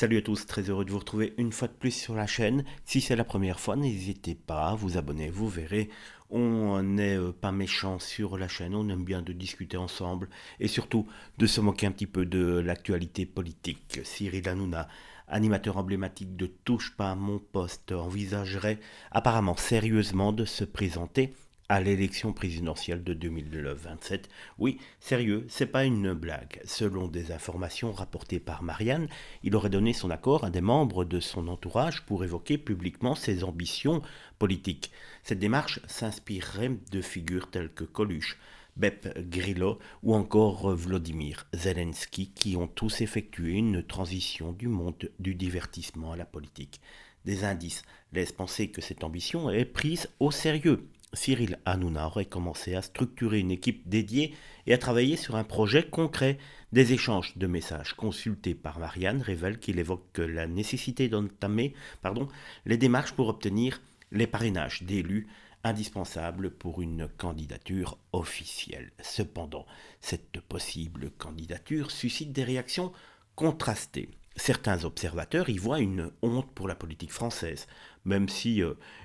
Salut à tous, très heureux de vous retrouver une fois de plus sur la chaîne. Si c'est la première fois, n'hésitez pas à vous abonner, vous verrez, on n'est pas méchant sur la chaîne, on aime bien de discuter ensemble et surtout de se moquer un petit peu de l'actualité politique. Cyril Hanouna, animateur emblématique de Touche pas à mon poste, envisagerait apparemment sérieusement de se présenter à l'élection présidentielle de 2027. Oui, sérieux, c'est pas une blague. Selon des informations rapportées par Marianne, il aurait donné son accord à des membres de son entourage pour évoquer publiquement ses ambitions politiques. Cette démarche s'inspirerait de figures telles que Coluche, Beppe Grillo ou encore Vladimir Zelensky qui ont tous effectué une transition du monde du divertissement à la politique. Des indices laissent penser que cette ambition est prise au sérieux. Cyril Hanouna aurait commencé à structurer une équipe dédiée et à travailler sur un projet concret. Des échanges de messages consultés par Marianne révèlent qu'il évoque la nécessité d'entamer les démarches pour obtenir les parrainages d'élus indispensables pour une candidature officielle. Cependant, cette possible candidature suscite des réactions contrastées. Certains observateurs y voient une honte pour la politique française, même si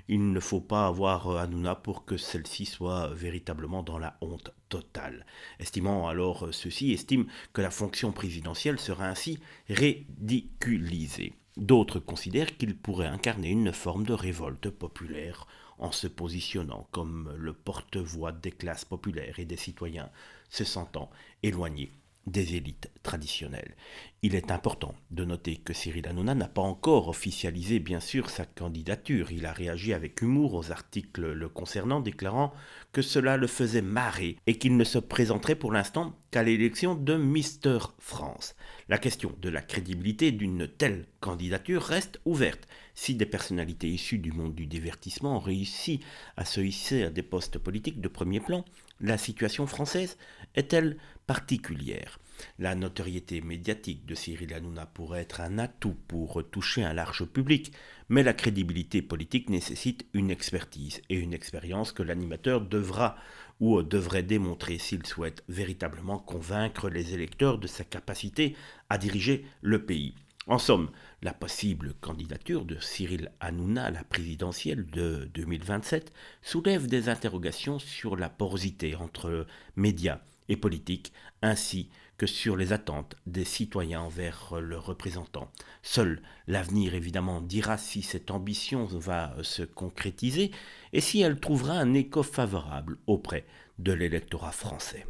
il ne faut pas avoir Hanouna pour que celle-ci soit véritablement dans la honte totale. Estimant alors ceux-ci estiment que la fonction présidentielle sera ainsi ridiculisée. D'autres considèrent qu'il pourrait incarner une forme de révolte populaire en se positionnant comme le porte-voix des classes populaires et des citoyens se sentant éloignés des élites traditionnelles. Il est important de noter que Cyril Hanouna n'a pas encore officialisé bien sûr sa candidature. Il a réagi avec humour aux articles le concernant, déclarant que cela le faisait marrer et qu'il ne se présenterait pour l'instant qu'à l'élection de Mister France. La question de la crédibilité d'une telle candidature reste ouverte. Si des personnalités issues du monde du divertissement ont réussi à se hisser à des postes politiques de premier plan, la situation française est-elle particulière? La notoriété médiatique de Cyril Hanouna pourrait être un atout pour toucher un large public, mais la crédibilité politique nécessite une expertise et une expérience que l'animateur devra ou devrait démontrer s'il souhaite véritablement convaincre les électeurs de sa capacité à diriger le pays. En somme, la possible candidature de Cyril Hanouna à la présidentielle de 2027 soulève des interrogations sur la porosité entre médias et politiques, ainsi que sur les attentes des citoyens envers leurs représentants. Seul l'avenir évidemment dira si cette ambition va se concrétiser et si elle trouvera un écho favorable auprès de l'électorat français.